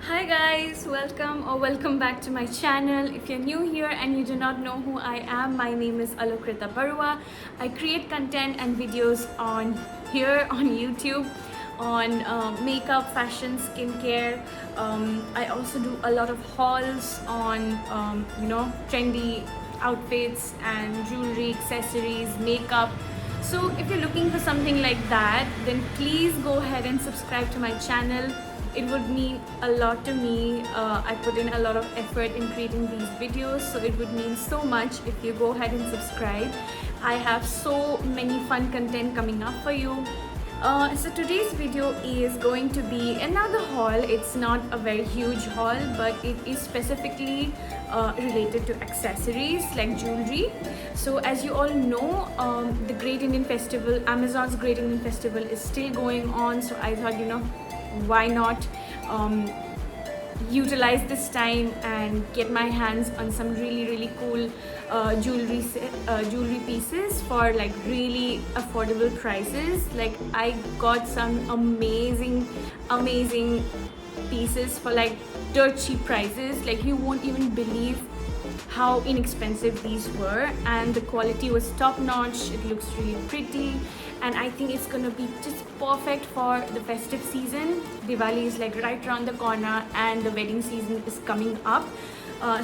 Hi guys, welcome back to my channel. If you're new here and you do not know who I am, my name is Alokrita Barua. I create content and videos on here on YouTube on makeup, fashion, skincare. I also do a lot of hauls on trendy outfits and jewelry, accessories, makeup. So if you're looking for something like that, then please go ahead and subscribe to my channel. It would mean a lot to me. I put in a lot of effort in creating these videos, so it would mean so much if you go ahead and subscribe. I have so many fun content coming up for you. So today's video is going to be another haul. It's not a very huge haul, but it is specifically related to accessories like jewelry. So as you all know, the Great Indian Festival, Amazon's Great Indian Festival is still going on. So I thought, why not utilize this time and get my hands on some really cool jewelry pieces for like really affordable prices. Like I got some amazing pieces for like dirt cheap prices. Like you won't even believe how inexpensive these were, and the quality was top notch. It looks really pretty, and I think it's gonna be just perfect for the festive season. Diwali is like right around the corner and the wedding season is coming up.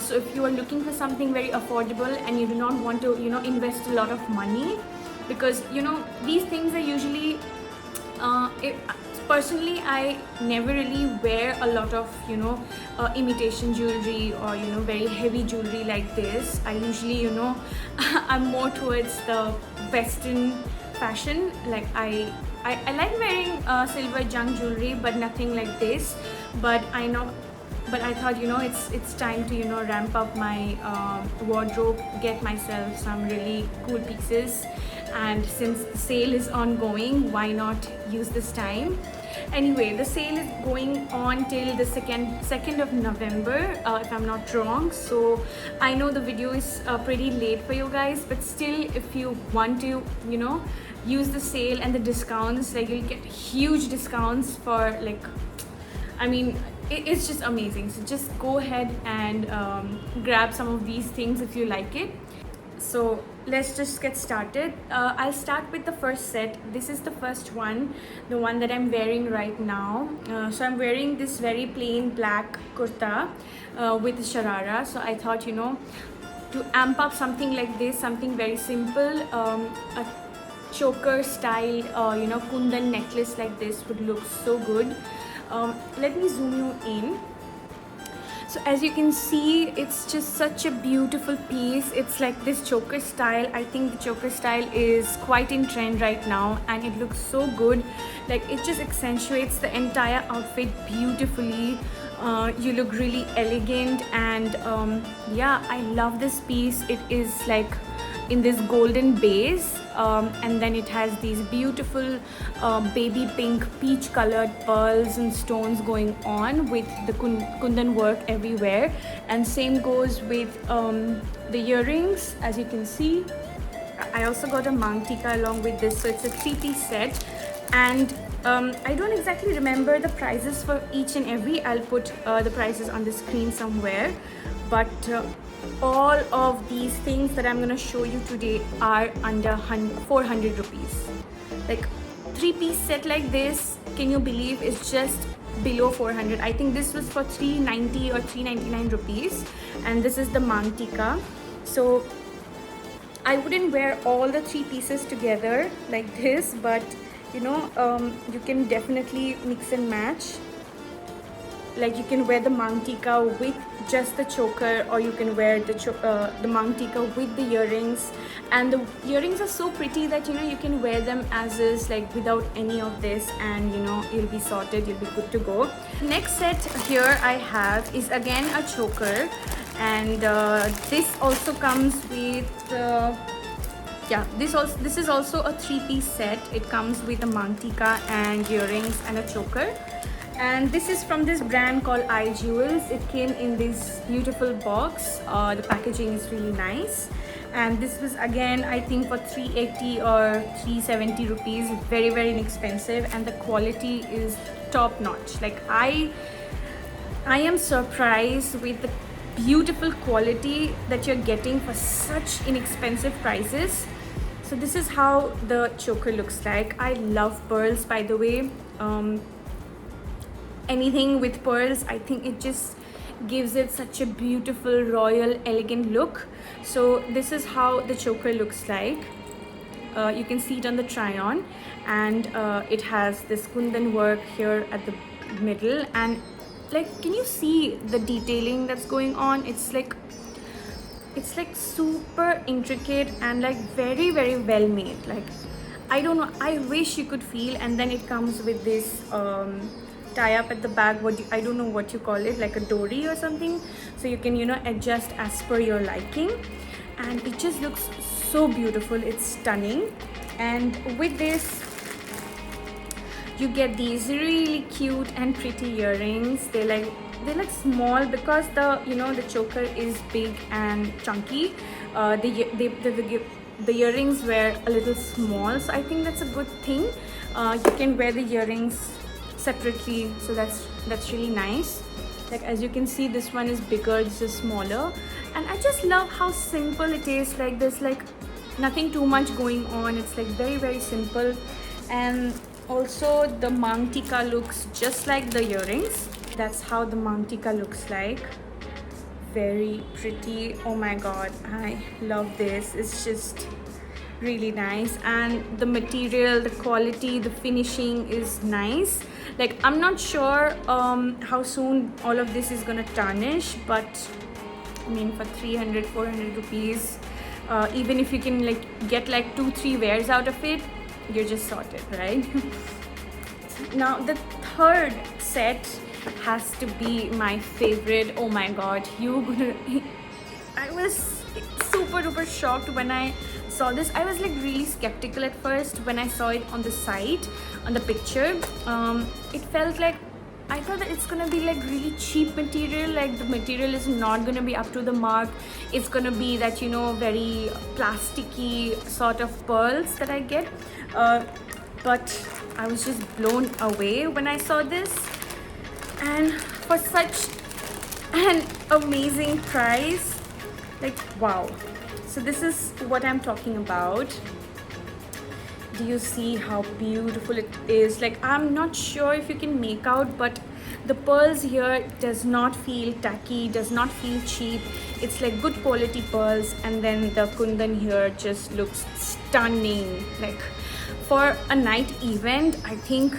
So if you are looking for something very affordable and you do not want to invest a lot of money, because these things are usually personally I never really wear a lot of imitation jewelry or very heavy jewelry like this. I usually I'm more towards the western fashion. Like I like wearing silver junk jewelry, but nothing like this. But I thought it's time to ramp up my wardrobe, get myself some really cool pieces, and since the sale is ongoing, why not use this time? Anyway, the sale is going on till the 2nd of November, if I'm not wrong. So I know the video is pretty late for you guys, but still, if you want to use the sale and the discounts, like you'll get huge discounts for like, I mean, it's just amazing. So just go ahead and grab some of these things if you like it. So let's just get started. I'll start with the first set. This is the first one, the one that I'm wearing right now. So I'm wearing this very plain black kurta with sharara. So I thought to amp up something like this, something very simple, a choker style kundan necklace like this would look so good. Let me zoom you in. So as you can see, it's just such a beautiful piece. It's like this choker style. I think the choker style is quite in trend right now, and it looks so good. Like it just accentuates the entire outfit beautifully. You look really elegant, and yeah, I love this piece. It is like in this golden base, and then it has these beautiful baby pink peach colored pearls and stones going on with the kundan work everywhere, and same goes with the earrings. As you can see, I also got a mangtika along with this, so it's a 3-piece set. And I don't exactly remember the prices for each and every. I'll put the prices on the screen somewhere, but all of these things that I'm gonna show you today are under 400 rupees. Like 3-piece set like this, can you believe it's just below 400? I think this was for 390 or 399 rupees, and this is the mangtika. So I wouldn't wear all the 3 pieces together like this, but you can definitely mix and match. Like you can wear the mangtika with just the choker, or you can wear the mangtika with the earrings. And the earrings are so pretty that you can wear them as is, like without any of this, and you'll be sorted, you'll be good to go. Next set here I have is again a choker, and this also comes with this is also a 3-piece set. It comes with a mangtika and earrings and a choker. And this is from this brand called iJewels. It came in this beautiful box. The packaging is really nice, and this was again I think for 380 or 370 rupees. Very inexpensive, and the quality is top notch. Like I am surprised with the beautiful quality that you're getting for such inexpensive prices. So this is how the choker looks like. I love pearls, by the way. Anything with pearls, I think it just gives it such a beautiful, royal, elegant look. So this is how the choker looks like. You can see it on the try on, and it has this kundan work here at the middle, and like, can you see the detailing that's going on? It's like super intricate and like very, very well made. Like, I don't know, I wish you could feel. And then it comes with this tie up at the back, I don't know what you call it, like a dory or something, so you can, you know, adjust as per your liking. And it just looks so beautiful, it's stunning. And with this you get these really cute and pretty earrings. They're like small because the, you know, the choker is big and chunky. The earrings were a little small, so I think that's a good thing. You can wear the earrings separately, so that's really nice. Like, as you can see, this one is bigger, this is smaller, and I just love how simple it is. Like, there's like nothing too much going on. It's like very, very simple. And also the mangtika looks just like the earrings. That's how the mangtika looks like. Very pretty. Oh my god, I love this. It's just really nice, and the material, the quality, the finishing is nice. Like, I'm not sure how soon all of this is gonna tarnish, but I mean, for 300-400 rupees, even if you can like get like 2-3 wears out of it, you're just sorted, right? Now the third set has to be my favorite. Oh my god, I was super duper shocked when I saw this. I was like really skeptical at first when I saw it on the site, on the picture. It felt like, I thought that it's gonna be like really cheap material, like the material is not gonna be up to the mark. It's gonna be that, you know, very plasticky sort of pearls that I get. But I was just blown away when I saw this, and for such an amazing price, like, wow. So this is what I'm talking about. Do you see how beautiful it is? Like, I'm not sure if you can make out, but the pearls here does not feel tacky, does not feel cheap. It's like good quality pearls, and then the kundan here just looks stunning. Like, for a night event, I think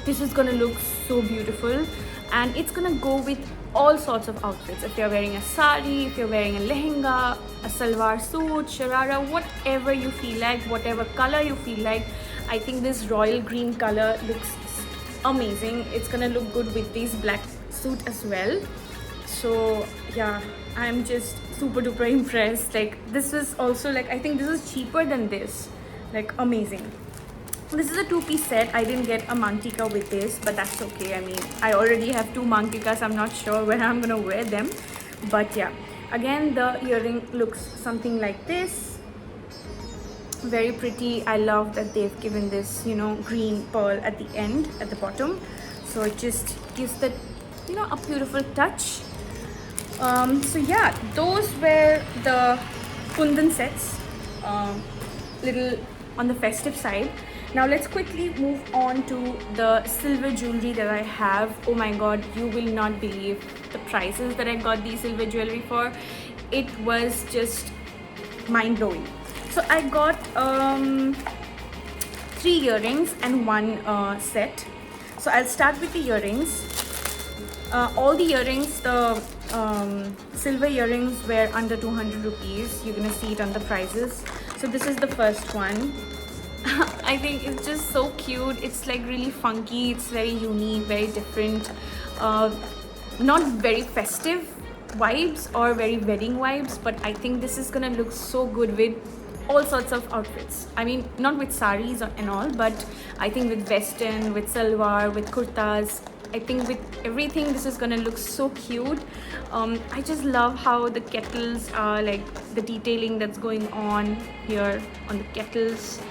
this is gonna look so beautiful, and it's gonna go with all sorts of outfits. If you're wearing a sari, if you're wearing a lehenga, a salwar suit, sharara, whatever you feel like, whatever color you feel like, I think this royal green color looks amazing. It's gonna look good with this black suit as well. So yeah, I'm just super duper impressed. Like, this is also like, I think this is cheaper than this. Like, amazing. This is a 2-piece set. I didn't get a mangtika with this, but that's okay. I mean, I already have 2 mangtikas. I'm not sure when I'm gonna wear them, but yeah. Again, the earring looks something like this. Very pretty. I love that they've given this, you know, green pearl at the end, at the bottom, so it just gives that, you know, a beautiful touch. So yeah, those were the kundan sets, little on the festive side. Now let's quickly move on to the silver jewelry that I have. Oh my god, you will not believe the prices that I got these silver jewelry for. It was just mind-blowing. So I got 3 earrings and 1 set. So I'll start with the earrings. All the earrings, the silver earrings were under 200 rupees. You're gonna see it on the prices. So this is the first one. I think it's just so cute. It's like really funky, it's very unique, very different, not very festive vibes or very wedding vibes, but I think this is gonna look so good with all sorts of outfits. I mean, not with saris and all, but I think with western, with salwar, with kurtas, I think with everything this is gonna look so cute. I just love how the kettles are, like the detailing that's going on here on the kettles.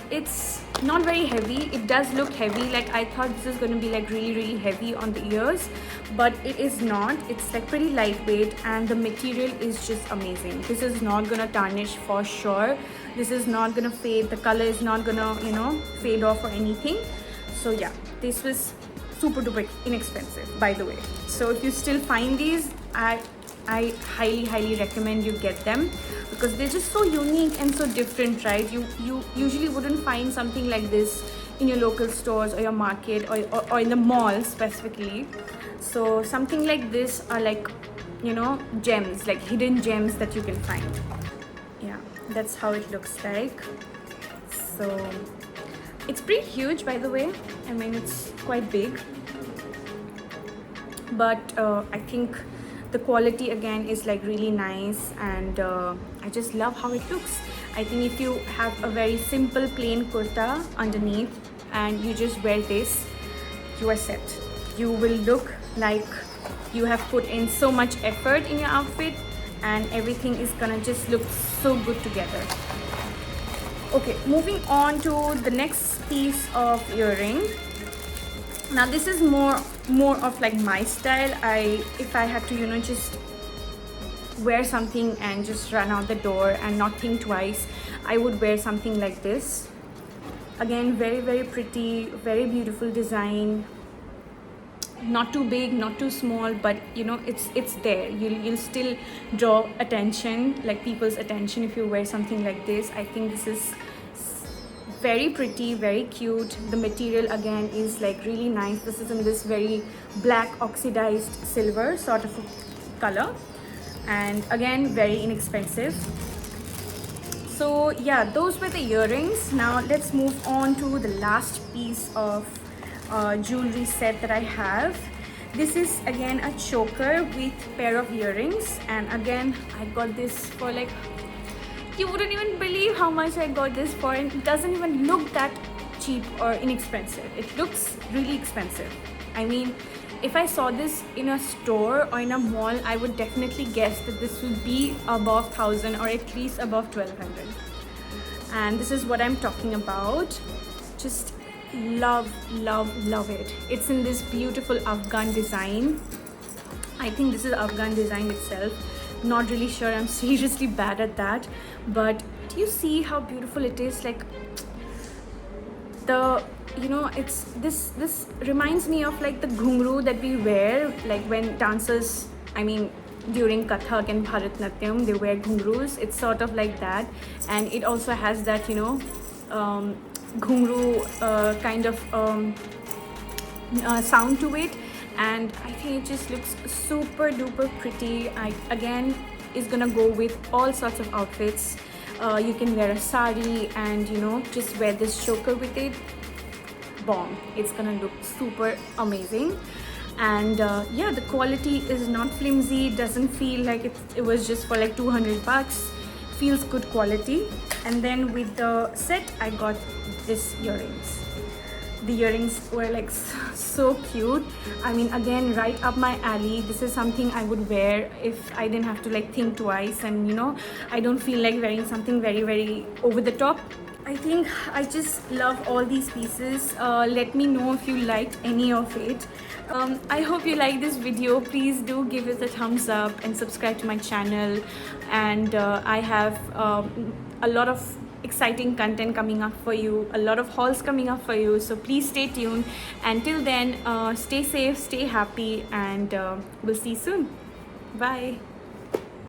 It's not very heavy. It does look heavy, like I thought this is going to be like really heavy on the ears, but it is not. It's like pretty lightweight, and the material is just amazing. This is not gonna tarnish for sure. This is not gonna fade. The color is not gonna, you know, fade off or anything. So yeah, this was super duper inexpensive, by the way. So if you still find these, I highly recommend you get them, because they're just so unique and so different, right? You usually wouldn't find something like this in your local stores or your market, or in the mall specifically. So something like this are like, you know, gems, like hidden gems that you can find. Yeah, that's how it looks like. So it's pretty huge, by the way. I mean, it's quite big, but I think the quality again is like really nice, and I just love how it looks. I think if you have a very simple plain kurta underneath and you just wear this, you are set. You will look like you have put in so much effort in your outfit, and everything is gonna just look so good together. Okay, moving on to the next piece of earring. Now this is more of like my style. If I had to, you know, just wear something and just run out the door and not think twice, I would wear something like this. Again, very pretty, very beautiful design. Not too big, not too small, but you know, it's there. You'll still draw attention, like people's attention, if you wear something like this. I think this is very pretty, very cute. The material again is like really nice. This is in this very black oxidized silver sort of a color, and again very inexpensive. So yeah, those were the earrings. Now let's move on to the last piece of jewelry set that I have. This is again a choker with pair of earrings, and again I got this for like, you wouldn't even believe how much I got this for, and it doesn't even look that cheap or inexpensive. It looks really expensive. I mean, if I saw this in a store or in a mall, I would definitely guess that this would be above 1,000 or at least above 1,200. And this is what I'm talking about. Just love it. It's in this beautiful Afghan design. I think this is Afghan design itself. Not really sure, I'm seriously bad at that, but do you see how beautiful it is? Like the, you know, it's this reminds me of like the ghungru that we wear, like when dancers, I mean during Kathak and Bharatnatyam, they wear ghungrus. It's sort of like that, and it also has that, you know, ghungru kind of sound to it, and I think it just looks super duper pretty. Again is gonna go with all sorts of outfits. You can wear a sari and, you know, just wear this choker with it. Bomb. It's gonna look super amazing. And yeah, the quality is not flimsy. It doesn't feel like it was just for like 200 bucks. Feels good quality. And then with the set, I got this earrings. The earrings were like so cute. I mean, again, right up my alley. This is something I would wear if I didn't have to like think twice, and you know, I don't feel like wearing something very over the top. I think I just love all these pieces. Let me know if you liked any of it. I hope you like this video. Please do give it a thumbs up and subscribe to my channel. And I have a lot of exciting content coming up for you, a lot of hauls coming up for you, so please stay tuned. Until then, stay safe, stay happy, and we'll see you soon. Bye.